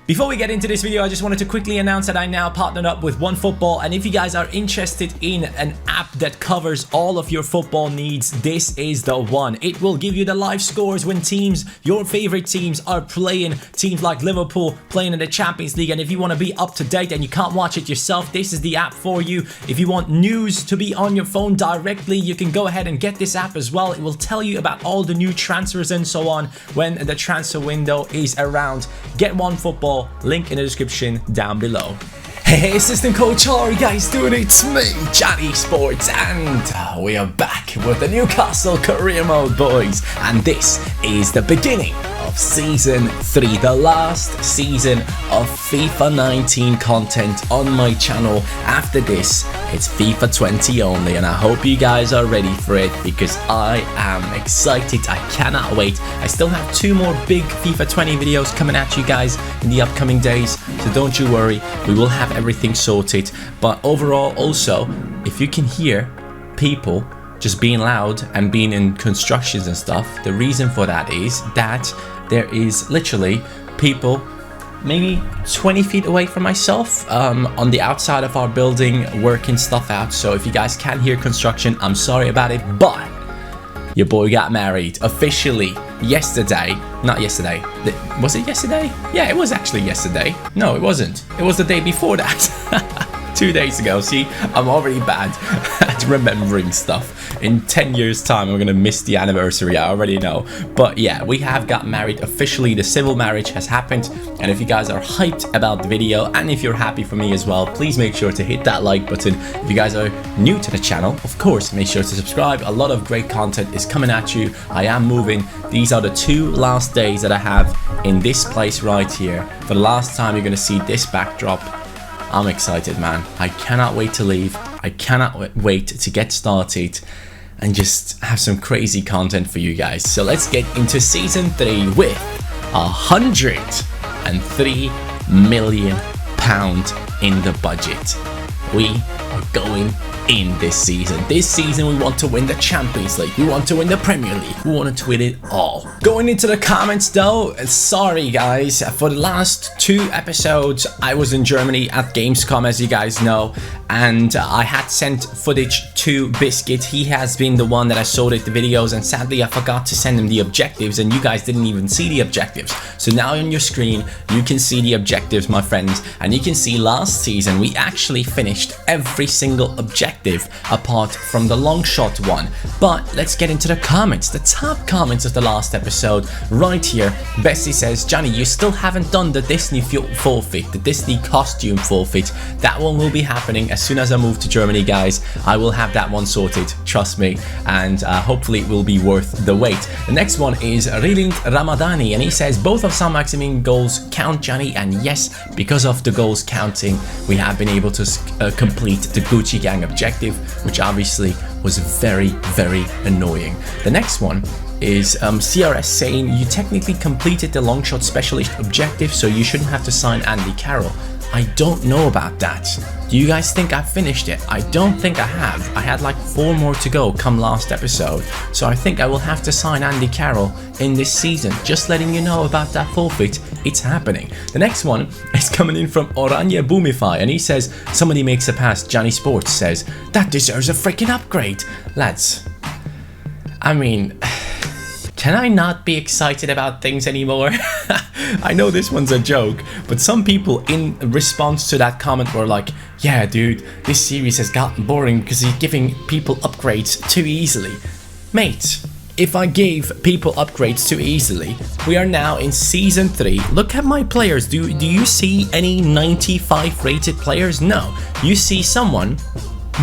Before we get into this video, I just wanted to quickly announce that I now partnered up with Onefootball, and if you guys are interested in an app that covers all of your football needs, this is the one. It will give you the live scores when teams, your favorite teams, are playing. Teams like Liverpool playing in the Champions League, and if you want to be up to date and you can't watch it yourself, this is the app for you. If you want news to be on your phone directly, you can go ahead and get this app as well. It will tell you about all the new transfers and so on when the transfer window is around. Get Onefootball. Link in the description down below. Hey, assistant coach, how are you guys doing? It's me, Canisports, and we are back with the Newcastle Career Mode, boys. And this is the beginning of Season 3, the last season of FIFA 19 content on my channel. After this, it's FIFA 20 only, and I hope you guys are ready for it because I am excited. I cannot wait. I still have 2 more big FIFA 20 videos coming at you guys in the upcoming days, so don't you worry, we will have everything sorted. But overall, also, if you can hear people just being loud and being in constructions and stuff, the reason for that is that there is literally people maybe 20 feet away from myself on the outside of our building working stuff out. So if you guys can hear construction, I'm sorry about it, but your boy got married officially yesterday. Not yesterday. Was it yesterday? Yeah, it was actually yesterday. No, it wasn't. It was the day before that. 2 days ago. See, I'm already bad at remembering stuff. In 10 years time, I'm gonna miss the anniversary, I already know. But yeah, we have got married officially. The civil marriage has happened, and if you guys are hyped about the video and if you're happy for me as well, please make sure to hit that like button. If you guys are new to the channel, of course, make sure to subscribe. A lot of great content is coming at you. I am moving. These are the 2 last days that I have in this place right here. For the last time, you're gonna see this backdrop. I'm excited, man. I cannot wait to leave. I cannot wait to get started and just have some crazy content for you guys. So let's get into Season 3 with £103 million in the budget. We are going in this season. This season we want to win the Champions League. We want to win the Premier League. We want to win it all. Going into the comments though, sorry guys, for the last 2 episodes I was in Germany at Gamescom, as you guys know, and I had sent footage to Biscuit. He has been the one that I sorted the videos, and sadly I forgot to send him the objectives, and you guys didn't even see the objectives. So now on your screen you can see the objectives, my friends, and you can see last season we actually finished every single objective apart from the long shot one. But let's get into the comments. The top comments of the last episode right here. Bessie says, Johnny, you still haven't done the Disney forfeit, the Disney costume forfeit. That one will be happening as soon as I move to Germany, guys. I will have that one sorted, trust me, and hopefully it will be worth the wait. The next one is Rilint Ramadani, and he says both of San Maximin goals count, Johnny, and yes, because of the goals counting, we have been able to complete the Gucci Gang objective, which obviously was very, very annoying. The next one is CRS saying you technically completed the long shot specialist objective, so you shouldn't have to sign Andy Carroll. I don't know about that. Do you guys think I finished it? I don't think I have. I had like 4 more to go come last episode, so I think I will have to sign Andy Carroll in this season. Just letting you know about that forfeit. It's happening. The next one is coming in from Oranje Boomify, and he says somebody makes a pass. Johnny Sports says that deserves a freaking upgrade. Lads, I mean, can I not be excited about things anymore? I know this one's a joke, but some people in response to that comment were like, yeah dude, this series has gotten boring because you're giving people upgrades too easily. Mate, if I gave people upgrades too easily, we are now in Season 3. Look at my players. Do you see any 95 rated players? No. You see someone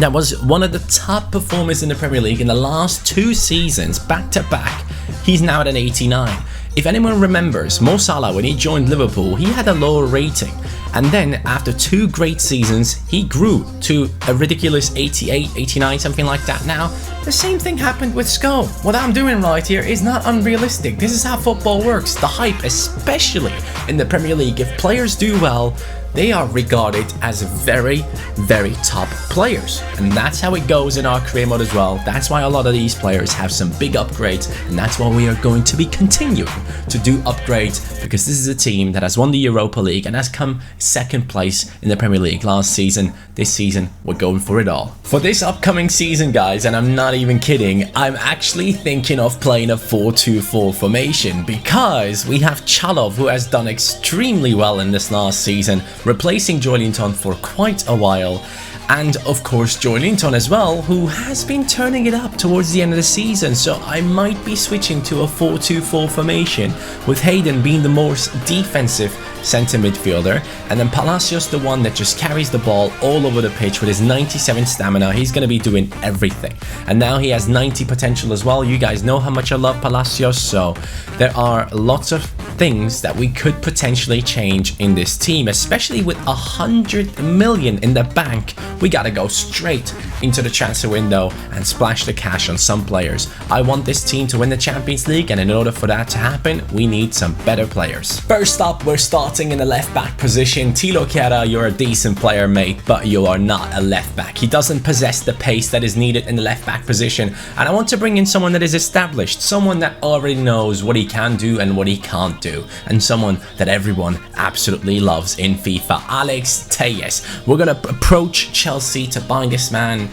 that was one of the top performers in the Premier League in the last 2 seasons, back to back. He's now at an 89. If anyone remembers, Mo Salah, when he joined Liverpool, he had a lower rating. And then after 2 great seasons, he grew to a ridiculous 88, 89, something like that now. The same thing happened with Sko. What I'm doing right here is not unrealistic. This is how football works. The hype, especially in the Premier League, if players do well, they are regarded as very, very top players. And that's how it goes in our career mode as well. That's why a lot of these players have some big upgrades, and that's what we are going to be continuing to do upgrades, because this is a team that has won the Europa League and has come second place in the Premier League last season. This season, we're going for it all. For this upcoming season, guys, and I'm not even kidding, I'm actually thinking of playing a 4-2-4 formation, because we have Chalov, who has done extremely well in this last season, replacing Joelinton for quite a while. And of course Joelinton as well, who has been turning it up towards the end of the season, so I might be switching to a 4-2-4 formation, with Hayden being the most defensive centre midfielder, and then Palacios the one that just carries the ball all over the pitch with his 97 stamina. He's going to be doing everything, and now he has 90 potential as well. You guys know how much I love Palacios, so there are lots of things that we could potentially change in this team, especially with 100 million in the bank. We gotta go straight into the transfer window and splash the cash on some players. I want this team to win the Champions League, and in order for that to happen, we need some better players. First up, we're starting in the left back position. Tilo Kehrer, you're a decent player, mate, but you are not a left back. He doesn't possess the pace that is needed in the left back position, and I want to bring in someone that is established, someone that already knows what he can do and what he can't do, and someone that everyone absolutely loves in FIFA, Alex Telles. We're gonna approach Chelsea to buy this man,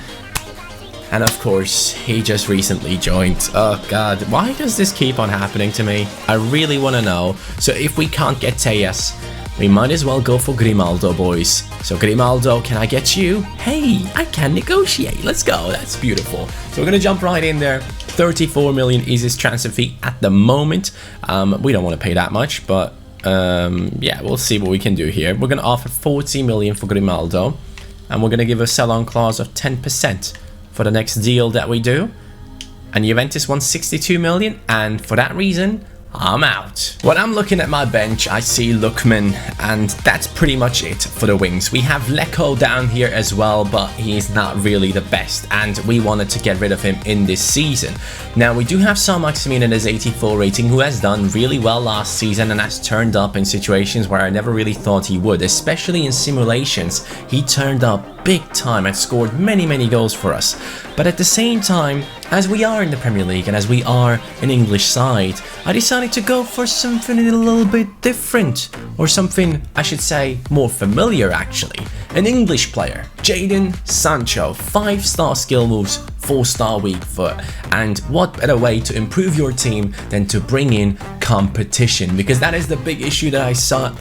and of course he just recently joined. Oh god, why does this keep on happening to me? I really want to know. So if we can't get Telles, we might as well go for Grimaldo, boys. So Grimaldo, can I get you? Hey, I can negotiate. Let's go. That's beautiful. So we're gonna jump right in there. 34 million is his transfer fee at the moment. We don't want to pay that much, but yeah, we'll see what we can do here. We're gonna offer 40 million for Grimaldo, and we're gonna give a sell-on clause of 10% for the next deal that we do. And Juventus wants 62 million, and for that reason, I'm out. When I'm looking at my bench, I see Lookman, and that's pretty much it for the wings. We have Leko down here as well, but he's not really the best, and we wanted to get rid of him in this season. Now, we do have Saint-Maximin at his 84 rating, who has done really well last season and has turned up in situations where I never really thought he would, especially in simulations. He turned up big time and scored many goals for us. But at the same time, as we are in the Premier League and as we are an English side, I decided to go for something a little bit different, or something I should say more familiar actually. An English player, Jadon Sancho, 5-star skill moves, 4-star weak foot, and what better way to improve your team than to bring in competition, because that is the big issue that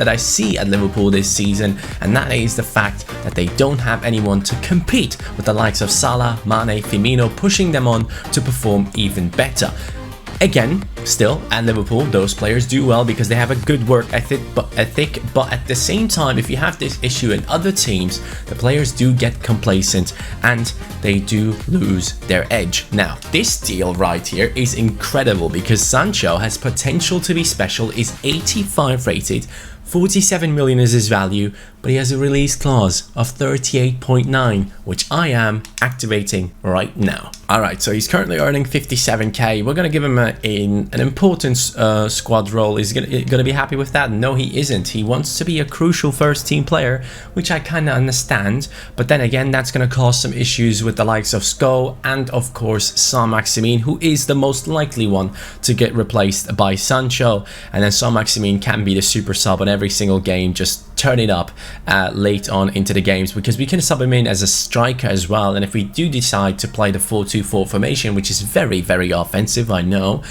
I see at Liverpool this season, and that is the fact that they don't have anyone to compete with the likes of Salah, Mane, Firmino, pushing them on to perform even better. Again, still, at Liverpool, those players do well because they have a good work ethic, but at the same time, if you have this issue in other teams, the players do get complacent and they do lose their edge. Now, this deal right here is incredible because Sancho has potential to be special, is 85 rated, 47 million is his value, but he has a release clause of 38.9, which I am activating right now. Alright, so he's currently earning 57k. We're going to give him an important squad role. Is he going to be happy with that? No, he isn't. He wants to be a crucial first team player, which I kind of understand. But then again, that's going to cause some issues with the likes of Sko and, of course, Saint-Maximin, who is the most likely one to get replaced by Sancho. And then Saint-Maximin can be the super sub on every single game, just turn it up late on into the games, because we can sub him in as a striker as well. And if we do decide to play the 4-2-4 formation, which is very offensive, I know,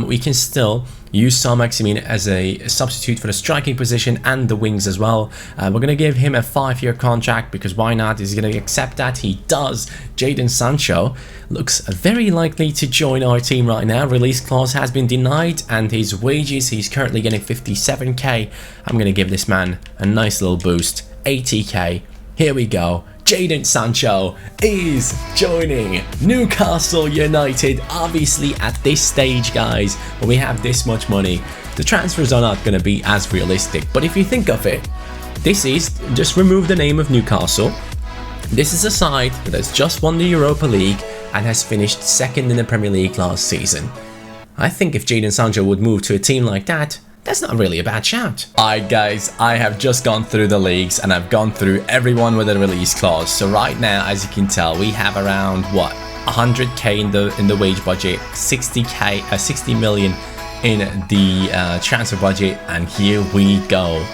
we can still use Saint-Maximin as a substitute for the striking position and the wings as well. We're going to give him a 5-year contract because why not? Is he going to accept that? He does. Jadon Sancho looks very likely to join our team right now. Release clause has been denied, and his wages, he's currently getting 57k. I'm going to give this man a nice little boost, 80k. Here we go. Jadon Sancho is joining Newcastle United. Obviously, at this stage, guys, when we have this much money, the transfers are not going to be as realistic. But if you think of it, this is, just remove the name of Newcastle. This is a side that has just won the Europa League and has finished second in the Premier League last season. I think if Jadon Sancho would move to a team like that, that's not really a bad shout. Alright guys, I have just gone through the leagues and I've gone through everyone with a release clause. So right now, as you can tell, we have around what, 100k in the wage budget, 60 million in the transfer budget, and here we go.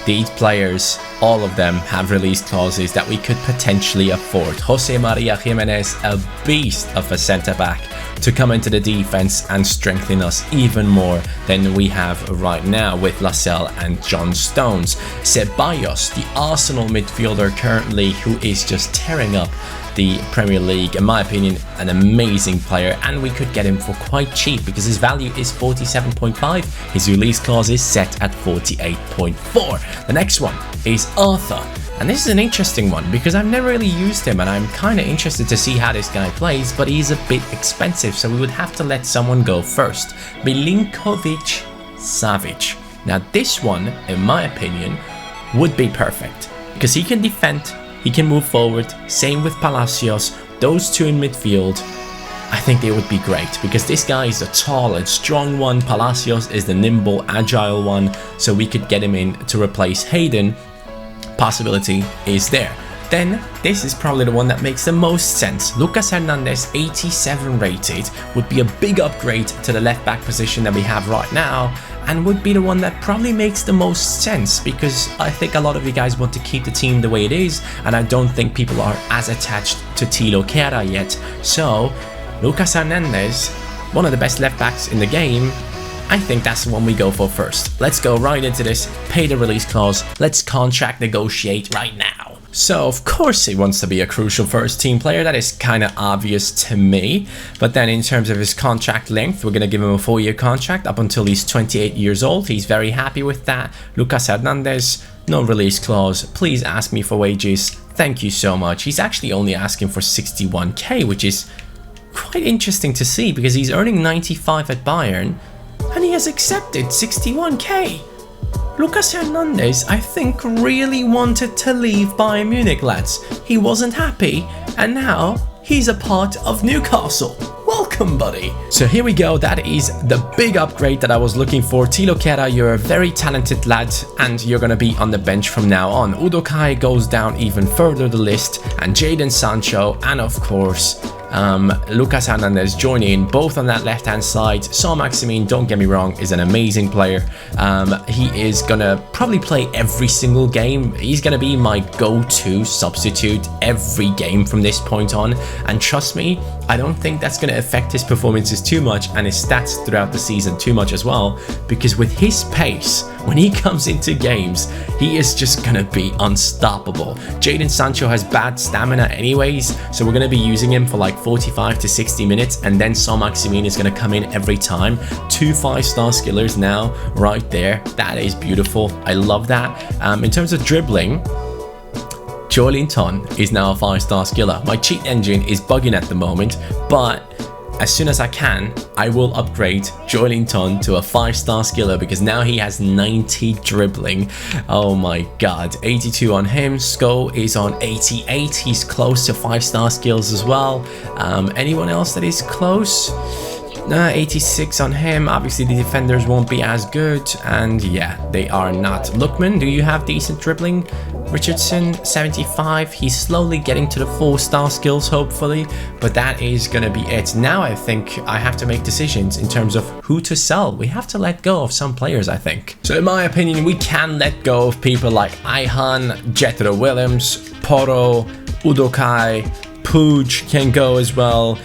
These players, all of them, have release clauses that we could potentially afford. Jose Maria Jimenez, a beast of a centre-back, to come into the defense and strengthen us even more than we have right now with Lascelles and John Stones. Ceballos, the Arsenal midfielder currently, who is just tearing up the Premier League, in my opinion, an amazing player, and we could get him for quite cheap because his value is 47.5. His release clause is set at 48.4. The next one is Arthur, and this is an interesting one because I've never really used him and I'm kind of interested to see how this guy plays, but he's a bit expensive, so we would have to let someone go first. Milinkovic Savic. Now this one, in my opinion, would be perfect because he can defend, he can move forward, same with Palacios. Those two in midfield, I think they would be great because this guy is the tall and strong one, Palacios is the nimble, agile one, so we could get him in to replace Hayden. Possibility is there. Then this is probably the one that makes the most sense. Lucas Hernandez, 87 rated, would be a big upgrade to the left back position that we have right now, and would be the one that probably makes the most sense because I think a lot of you guys want to keep the team the way it is, and I don't think people are as attached to Thilo Kehrer yet. So Lucas Hernandez, one of the best left backs in the game, I think that's the one we go for first. Let's go right into this, pay the release clause, let's contract negotiate right now. So of course he wants to be a crucial first team player, that is kind of obvious to me, but then in terms of his contract length, we're going to give him a 4-year contract up until he's 28 years old. He's very happy with that. Lucas Hernandez, no release clause, please ask me for wages, thank you so much. He's actually only asking for 61k, which is quite interesting to see because he's earning 95 at Bayern and he has accepted 61k. Lucas Hernandez, I think, really wanted to leave Bayern Munich, lads. He wasn't happy, and now he's a part of Newcastle. Welcome, buddy. So here we go. That is the big upgrade that I was looking for. Thilo Kehrer, you're a very talented lad, and you're going to be on the bench from now on. Udokai goes down even further the list, and Jadon Sancho, and of course, Lucas Hernandez join in, both on that left hand side. Saint-Maximin, don't get me wrong, is an amazing player. He is gonna probably play every single game. He's gonna be my go-to substitute every game from this point on, and trust me, I don't think that's gonna affect his performances too much and his stats throughout the season too much as well, because with his pace, when he comes into games, he is just gonna be unstoppable. Jadon Sancho has bad stamina anyways, so we're gonna be using him for like 45 to 60 minutes, and then Saint-Maximin is going to come in every time. 2 5-star skillers now right there. That is beautiful. I love that. In terms of dribbling, Joelinton is now a 5-star skiller. My cheat engine is bugging at the moment, but as soon as I can, I will upgrade Joelinton to a 5-star skiller because now he has 90 dribbling. Oh my god, 82 on him. Sko is on 88. He's close to 5-star skills as well. Anyone else that is close? 86 on him. Obviously the defenders won't be as good, and yeah, they are not. Lookman, do you have decent dribbling? Richardson, 75. He's slowly getting to the 4-star skills, hopefully, but that is gonna be it. Now I think I have to make decisions in terms of who to sell. We have to let go of some players, I think. So in my opinion, we can let go of people like Ihan, Jethro Williams, Porro, Udokai, Puig can go as well.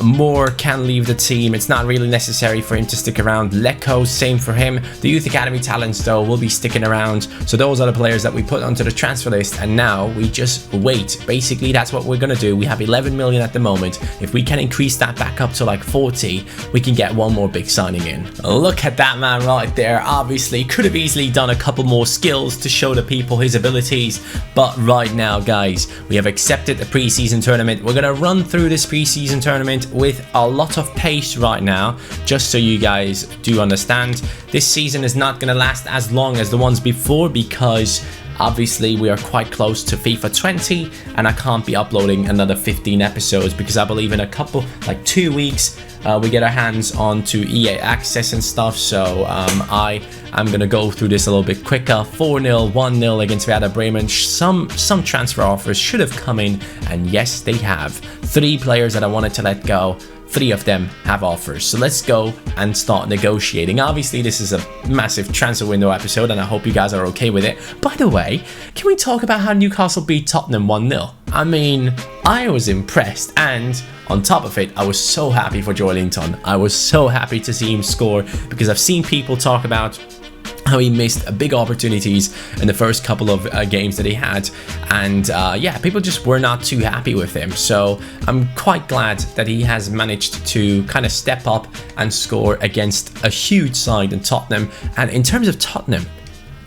Moore can leave the team. It's not really necessary for him to stick around. Lecco, same for him. The Youth Academy talents, though, will be sticking around. So those are the players that we put onto the transfer list, and now we just wait. Basically, that's what we're going to do. We have 11 million at the moment. If we can increase that back up to like 40, we can get one more big signing in. Look at that man right there. Obviously, could have easily done a couple more skills to show the people his abilities, but right now, guys, we have accepted the preseason tournament. We're going to run through this preseason tournament with a lot of pace right now, just so you guys do understand. This season is not going to last as long as the ones before because obviously we are quite close to FIFA 20 and I can't be uploading another 15 episodes because I believe in a couple, like 2 weeks, we get our hands onto EA access and stuff. So I'm gonna go through this a little bit quicker. 4-0, 1-0 against Werder Bremen. Some transfer offers should have come in, and yes, they have. 3 players that I wanted to let go. 3 of them have offers. So let's go and start negotiating. Obviously, this is a massive transfer window episode, and I hope you guys are okay with it. By the way, can we talk about how Newcastle beat Tottenham 1-0? I mean, I was impressed, and on top of it, I was so happy for Joelinton. I was so happy to see him score, because I've seen people talk about how he missed big opportunities in the first couple of games that he had, and yeah, people just were not too happy with him. So I'm quite glad that he has managed to kind of step up and score against a huge side in Tottenham. And in terms of Tottenham,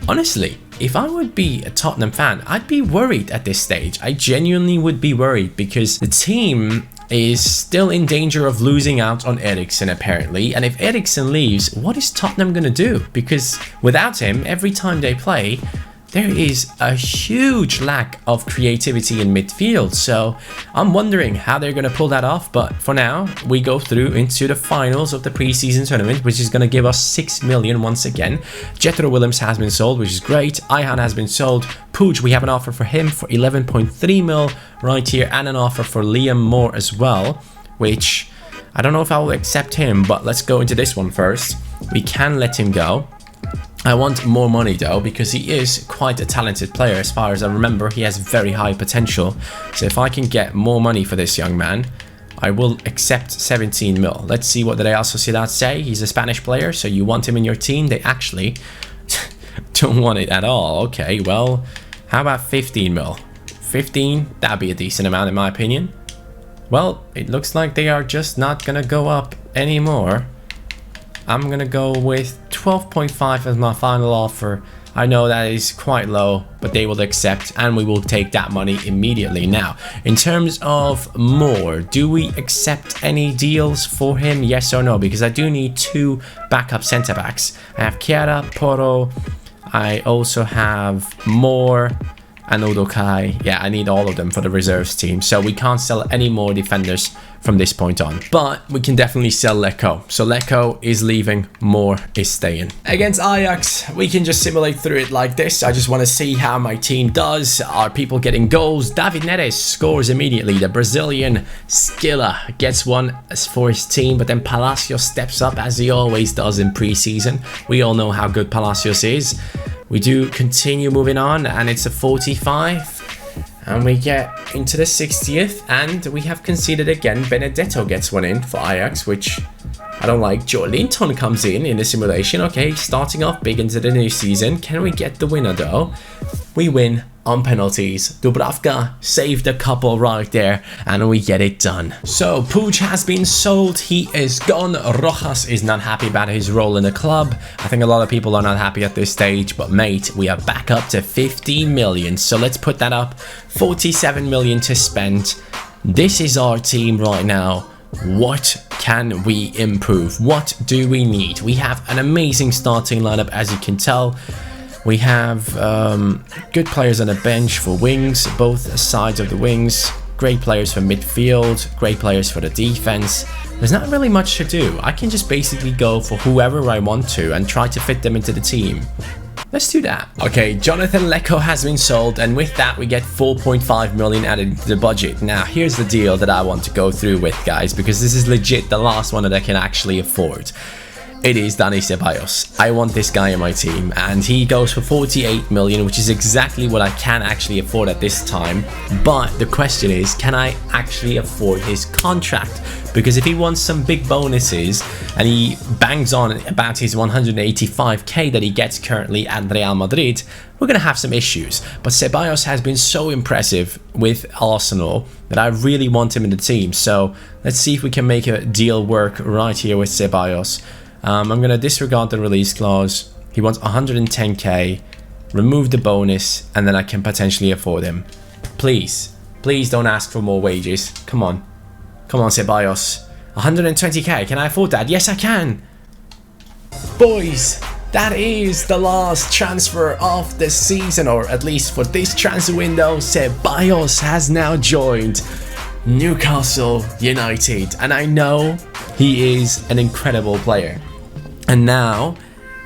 honestly, if I would be a Tottenham fan, I'd be worried at this stage. I genuinely would be worried, because the team is still in danger of losing out on Eriksen apparently, and if Eriksen leaves, what is Tottenham gonna do? Because without him, every time they play, there is a huge lack of creativity in midfield. So I'm wondering how they're going to pull that off. But for now, we go through into the finals of the preseason tournament, which is going to give us 6 million once again. Jethro Williams has been sold, which is great. Ihan has been sold. Pooch, we have an offer for him for 11.3 mil right here, and an offer for Liam Moore as well, which I don't know if I will accept him, but let's go into this one first. We can let him go. I want more money though, because he is quite a talented player. As far as I remember, he has very high potential. So if I can get more money for this young man, I will accept 17 mil. Let's see what the Real Sociedad say. He's a Spanish player, so you want him in your team. They actually don't want it at all. Okay, well, how about 15 mil? 15, that'd be a decent amount in my opinion. Well, it looks like they are just not gonna go up anymore. I'm gonna go with 12.5 as my final offer. I know that is quite low, but they will accept, and we will take that money immediately. Now, in terms of Moore, do we accept any deals for him? Yes or no? Because I do need 2 backup centre backs. I have Chiara, Porro. I also have Moore and Udokai. Yeah, I need all of them for the reserves team. So we can't sell any more defenders from this point on. But we can definitely sell Leko. So Leko is leaving, Moore is staying. Against Ajax, we can just simulate through it like this. I just want to see how my team does. Are people getting goals? David Neres scores immediately. The Brazilian Skilla gets one for his team, but then Palacios steps up as he always does in preseason. We all know how good Palacios is. We do continue moving on, and it's a 45. And we get into the 60th, and we have conceded again. Benedetto gets one in for Ajax, which I don't like. Joelinton comes in the simulation. Okay, starting off big into the new season. Can we get the winner though? We win on penalties. Dubravka saved a couple right there, and we get it done. So Puig has been sold. He is gone. Rojas is not happy about his role in the club. I think a lot of people are not happy at this stage, but mate, we are back up to 15 million. So let's put that up. 47 million to spend. This is our team right now. What can we improve? What do we need? We have an amazing starting lineup, as you can tell. We have good players on the bench for wings, both sides of the wings. Great players for midfield, great players for the defense. There's not really much to do. I can just basically go for whoever I want to and try to fit them into the team. Let's do that. Okay, Jonathan Leko has been sold, and with that we get 4.5 million added to the budget. Now, here's the deal that I want to go through with, guys, because this is legit the last one that I can actually afford. It is Dani Ceballos. I want this guy in my team, and he goes for 48 million, which is exactly what I can actually afford at this time. But the question is, can I actually afford his contract? Because if he wants some big bonuses and he bangs on about his 185k that he gets currently at Real Madrid, we're going to have some issues. But Ceballos has been so impressive with Arsenal that I really want him in the team. So let's see if we can make a deal work right here with Ceballos. I'm going to disregard the release clause. He wants 110k, remove the bonus, and then I can potentially afford him. Please, please don't ask for more wages. Come on. Come on, Ceballos. 120k, can I afford that? Yes, I can. Boys, that is the last transfer of the season, or at least for this transfer window. Ceballos has now joined Newcastle United, and I know he is an incredible player. And now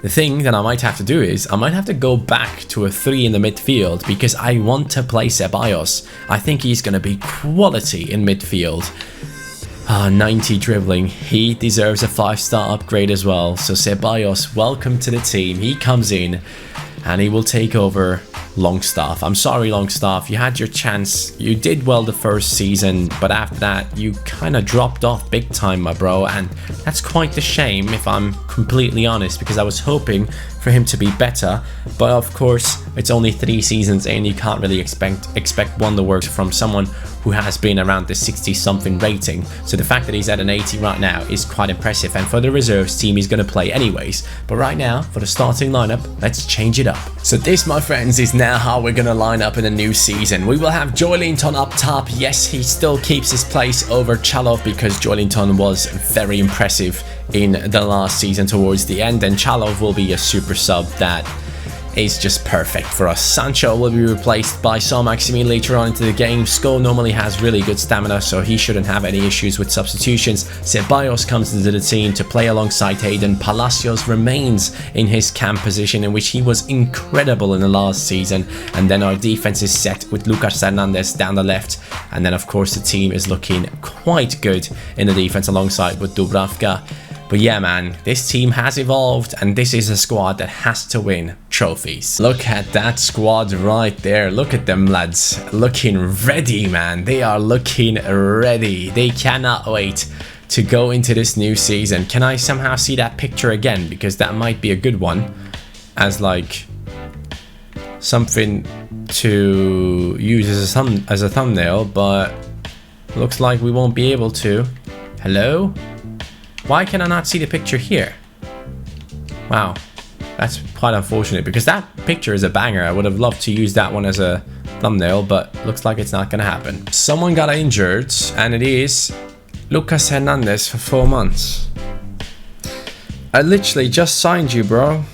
the thing that I might have to do is I might have to go back to a 3 in the midfield, because I want to play Ceballos. I think he's going to be quality in midfield. 90 dribbling. He deserves a 5-star upgrade as well. So Ceballos, welcome to the team. He comes in and he will take over Longstaff. I'm sorry, Longstaff, you had your chance. You did well the first season, but after that you kind of dropped off big time, my bro, and that's quite the shame if I'm completely honest, because I was hoping for him to be better. But of course, it's only 3 seasons in. You can't really expect wonder works from someone who has been around the 60 something rating. So the fact that he's at an 80 right now is quite impressive, and for the reserves team he's going to play anyways. But right now, for the starting lineup, let's change it up. So this, my friends, is now how we're going to line up in the new season. We will have Joelinton up top. Yes, he still keeps his place over Chalov because Joelinton was very impressive in the last season towards the end, and Chalov will be a super sub that is just perfect for us. Sancho will be replaced by Saint-Maximin later on into the game. Sko normally has really good stamina, so he shouldn't have any issues with substitutions. Ceballos comes into the team to play alongside Hayden. Palacios remains in his camp position, in which he was incredible in the last season. And then our defense is set with Lucas Hernandez down the left. And then of course the team is looking quite good in the defense alongside with Dubravka. But yeah, man, this team has evolved, and this is a squad that has to win trophies. Look at that squad right there. Look at them lads, looking ready, man. They are looking ready. They cannot wait to go into this new season. Can I somehow see that picture again? Because that might be a good one as like something to use as a thumbnail, but looks like we won't be able to. Hello? Why can I not see the picture here? Wow, that's quite unfortunate, because that picture is a banger. I would have loved to use that one as a thumbnail, but looks like it's not gonna happen. Someone got injured, and it is Lucas Hernandez for 4 months. I literally just signed you, bro.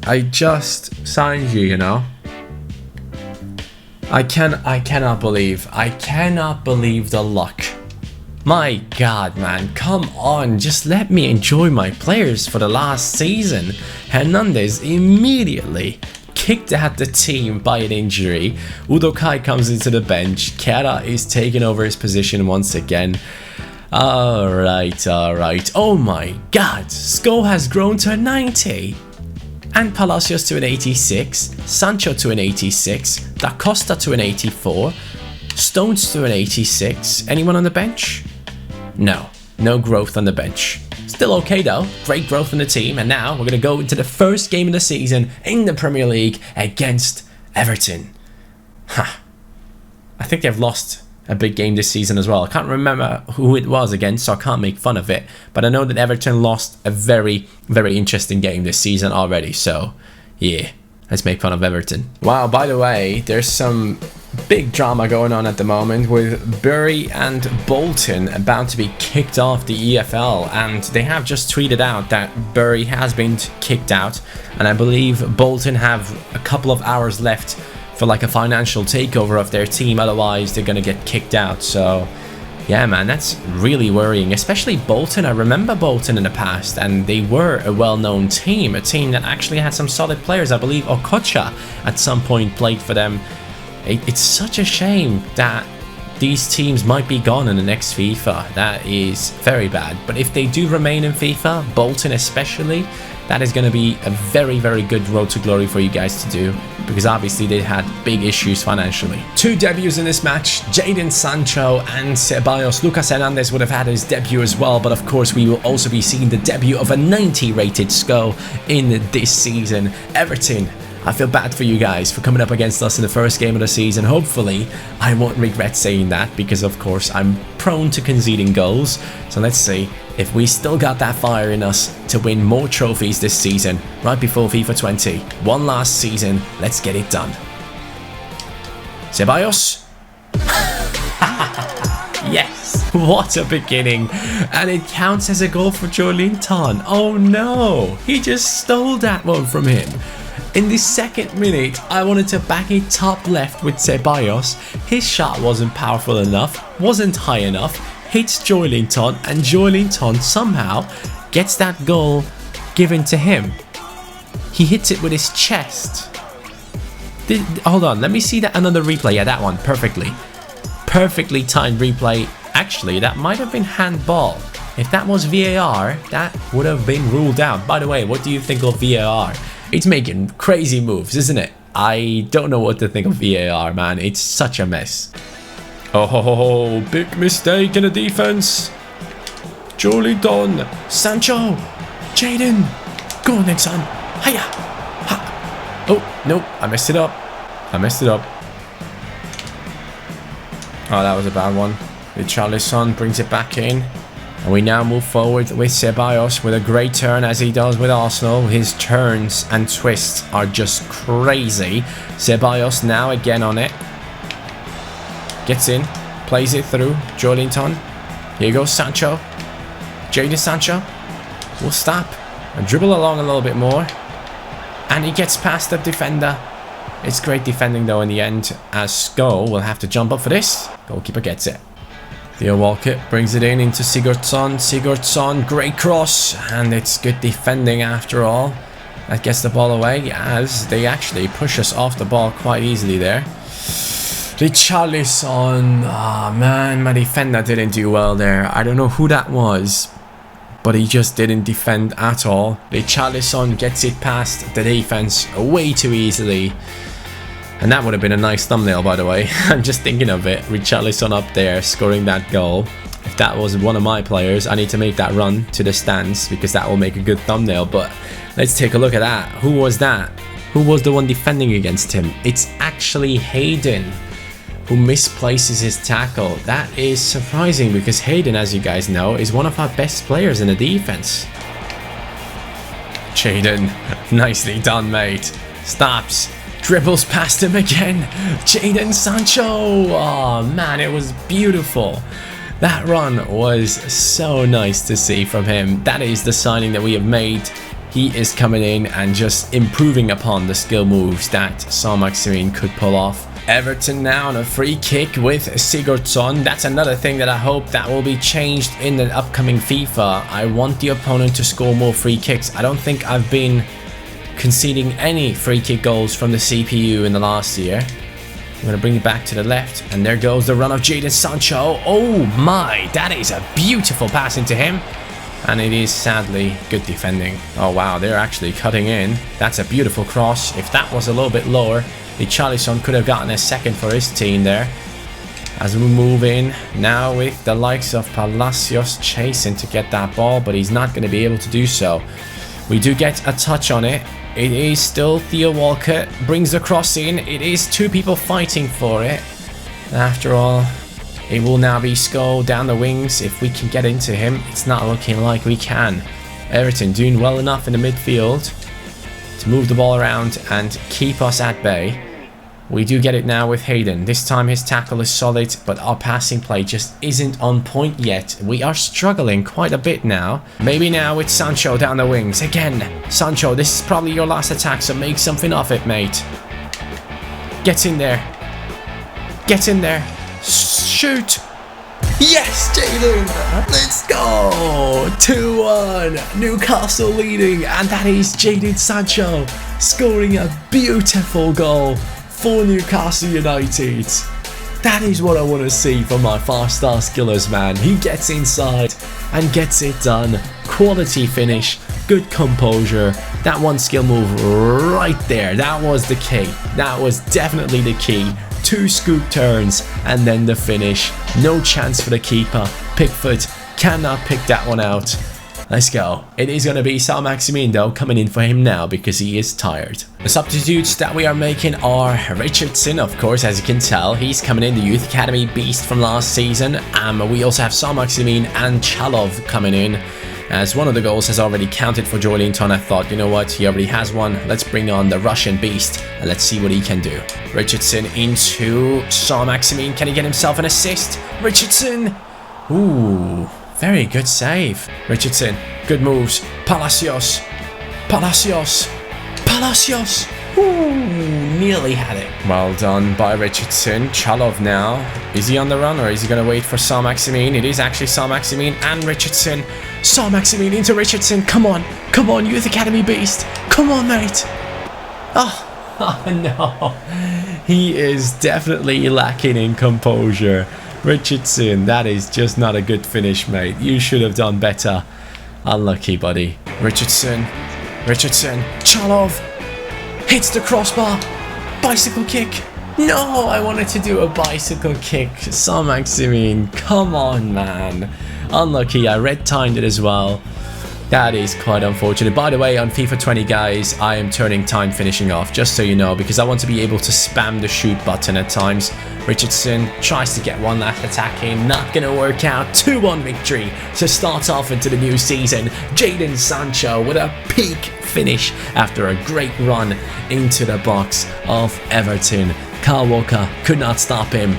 I just signed you, you know. I cannot believe the luck. My God, man, come on, just let me enjoy my players for the last season. Hernandez immediately kicked out the team by an injury. Udokai comes into the bench. Kera is taking over his position once again. Alright. Oh my God, Sko has grown to a 90. And Palacios to an 86. Sancho to an 86. Da Costa to an 84. Stones to an 86. Anyone on the bench? No growth on the bench. Still okay though, great growth in the team, and now we're going to go into the first game of the season in the Premier League against Everton. I think they've lost a big game this season as well. I can't remember who it was against, so I can't make fun of it, but I know that Everton lost a very, very interesting game this season already, so yeah, let's make fun of Everton. Wow, by the way, there's some big drama going on at the moment with Bury and Bolton about to be kicked off the EFL, and they have just tweeted out that Bury has been kicked out, and I believe Bolton have a couple of hours left for like a financial takeover of their team, otherwise they're gonna get kicked out. So yeah, man, that's really worrying, especially Bolton. I remember Bolton in the past, and they were a well-known team, a team that actually had some solid players. I believe Okocha at some point played for them. It's such a shame that these teams might be gone in the next FIFA. That is very bad. But if they do remain in FIFA, Bolton especially, that is going to be a very, very good road to glory for you guys to do, because obviously they had big issues financially. 2 debuts in this match, Jadon Sancho and Ceballos. Lucas Hernandez would have had his debut as well, but of course we will also be seeing the debut of a 90 rated Sko in this season. Everton, I feel bad for you guys for coming up against us in the first game of the season. Hopefully, I won't regret saying that, because of course I'm prone to conceding goals. So let's see if we still got that fire in us to win more trophies this season, right before FIFA 20. One last season, let's get it done. Ceballos. Yes, what a beginning. And it counts as a goal for Joelinton. Oh no, he just stole that one from him. In the 2nd minute, I wanted to back it top left with Ceballos. His shot wasn't powerful enough, wasn't high enough, hits Joelinton, and Joelinton somehow gets that goal given to him. He hits it with his chest. Hold on, let me see that another replay. Yeah, that one, perfectly timed replay. Actually, that might have been handball. If that was VAR, that would have been ruled out. By the way, what do you think of VAR? It's making crazy moves, isn't it? I don't know what to think of VAR, man. It's such a mess. Oh, ho, ho, ho. Big mistake in the defense. Jadon Sancho. Jadon. Go on then, son. Hiya. Ha. Oh, no. I messed it up. I messed it up. Oh, that was a bad one. Richarlison brings it back in. And we now move forward with Ceballos with a great turn, as he does with Arsenal. His turns and twists are just crazy. Ceballos now again on it. Gets in. Plays it through. Joelinton. Here goes Sancho. Jadon Sancho. Will stop. And dribble along a little bit more. And he gets past the defender. It's great defending though in the end, as Sko will have to jump up for this. Goalkeeper gets it. Theo Walcott brings it in into Sigurdsson. Sigurdsson, great cross. And it's good defending after all. That gets the ball away, as they actually push us off the ball quite easily there. Richarlison. Oh man, my defender didn't do well there. I don't know who that was, but he just didn't defend at all. Richarlison gets it past the defense way too easily. And that would have been a nice thumbnail, by the way. I'm just thinking of it. Richarlison up there scoring that goal. If that was one of my players, I need to make that run to the stands, because that will make a good thumbnail. But let's take a look at that. Who was that? Who was the one defending against him? It's actually Hayden, who misplaces his tackle. That is surprising, because Hayden, as you guys know, is one of our best players in the defense. Jadon, nicely done, mate. Stops. Dribbles past him again. Jadon Sancho. Oh man, it was beautiful. That run was so nice to see from him. That is the signing that we have made. He is coming in and just improving upon the skill moves that Saint-Maximin could pull off. Everton now on a free kick with Sigurdsson. That's another thing that I hope that will be changed in the upcoming FIFA. I want the opponent to score more free kicks. I don't think I've been conceding any free kick goals from the CPU in the last year. I'm going to bring it back to the left, and there goes the run of Jadon Sancho. Oh my, that is a beautiful pass into him, and it is sadly good defending. Oh wow, they're actually cutting in. That's a beautiful cross. If that was a little bit lower, Richarlison could have gotten a second for his team there. As we move in now with the likes of Palacios chasing to get that ball, but he's not going to be able to do so. We do get a touch on it. It is still Theo Walcott, brings the cross in. It is two people fighting for it. After all, it will now be Sko down the wings. If we can get into him, it's not looking like we can. Everton doing well enough in the midfield to move the ball around and keep us at bay. We do get it now with Hayden. This time his tackle is solid, but our passing play just isn't on point yet. We are struggling quite a bit now. Maybe now with Sancho down the wings. Again, Sancho, this is probably your last attack, so make something of it, mate. Get in there. Get in there. Shoot. Yes, Jadon. Let's go. 2-1. Newcastle leading, and that is Jadon Sancho scoring a beautiful goal for Newcastle United. That is what I want to see from my 5-star skillers, man. He gets inside and gets it done. Quality finish, good composure. That one skill move right there, that was the key. That was definitely the key. 2 scoop turns and then the finish. No chance for the keeper. Pickford cannot pick that one out. Let's go. It is going to be Saint-Maximin though coming in for him now, because he is tired. The substitutes that we are making are Richardson, of course, as you can tell. He's coming in, the Youth Academy beast from last season. We also have Saint-Maximin and Chalov coming in, as one of the goals has already counted for Joelinton. I thought, you know what, he already has one. Let's bring on the Russian beast and let's see what he can do. Richardson into Saint-Maximin. Can he get himself an assist? Richardson! Ooh. Very good save. Richardson, good moves. Palacios. Palacios. Palacios. Ooh, nearly had it. Well done by Richardson. Chalov now. Is he on the run, or is he going to wait for Saint-Maximin? It is actually Saint-Maximin and Richardson. Saint-Maximin into Richardson. Come on. Come on, Youth Academy beast. Come on, mate. Oh no. He is definitely lacking in composure. Richardson, that is just not a good finish, mate. You should have done better. Unlucky, buddy. Richardson, Chalov hits the crossbar. Bicycle kick. No, I wanted to do a bicycle kick. Saint-Maximin, come on, man. Unlucky, I red-timed it as well. That is quite unfortunate. By the way, on FIFA 20, guys, I am turning time finishing off, just so you know, because I want to be able to spam the shoot button at times. Richardson tries to get one last attack in, not going to work out. 2-1 victory to start off into the new season. Jadon Sancho with a peak finish after a great run into the box of Everton. Kyle Walker could not stop him.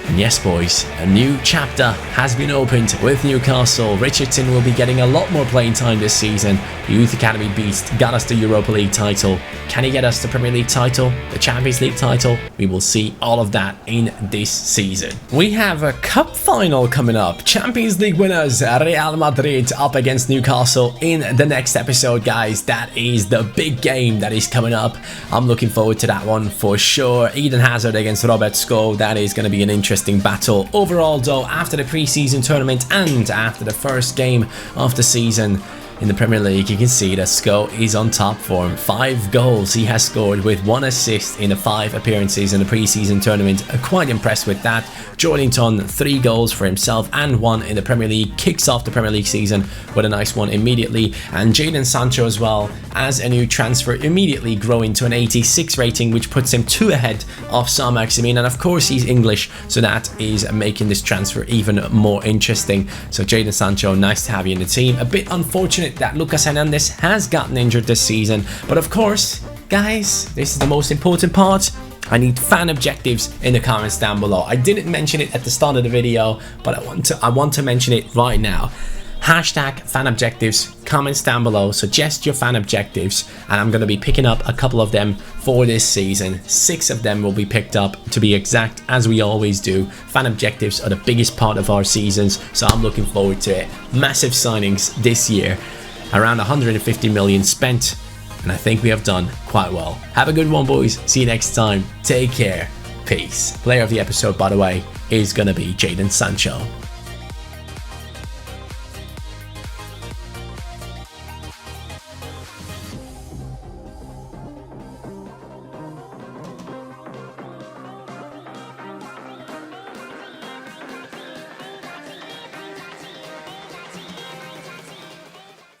And yes, boys, a new chapter has been opened with Newcastle. Richardson will be getting a lot more playing time this season. The Youth Academy beast got us the Europa League title. Can he get us the Premier League title? The Champions League title? We will see all of that in this season. We have a cup final coming up. Champions League winners Real Madrid up against Newcastle in the next episode, guys. That is the big game that is coming up. I'm looking forward to that one for sure. Eden Hazard against Robert Sko. That is going to be an interesting battle. Overall, though, after the preseason tournament and after the first game of the season in the Premier League, you can see that Sko is on top form. 5 goals he has scored with 1 assist in the 5 appearances in the preseason tournament. Quite impressed with that. Joelinton, 3 goals for himself and 1 in the Premier League. Kicks off the Premier League season with a nice one immediately. And Jadon Sancho as well, as a new transfer, immediately growing to an 86 rating, which puts him 2 ahead of Saint-Maximin. And of course, he's English, so that is making this transfer even more interesting. So Jadon Sancho, nice to have you in the team. A bit unfortunate that Lucas Hernandez has gotten injured this season, but of course, guys, this is the most important part. I need fan objectives in the comments down below. I didn't mention it at the start of the video, but I want to mention it right now. Hashtag fan objectives, comments down below, suggest your fan objectives, and I'm going to be picking up a couple of them for this season. 6 of them will be picked up, to be exact, as we always do. Fan objectives are the biggest part of our seasons, so I'm looking forward to it. Massive signings this year, around 150 million spent, and I think we have done quite well. Have a good one, boys. See you next time. Take care. Peace. Player of the episode, by the way, is going to be Jadon Sancho.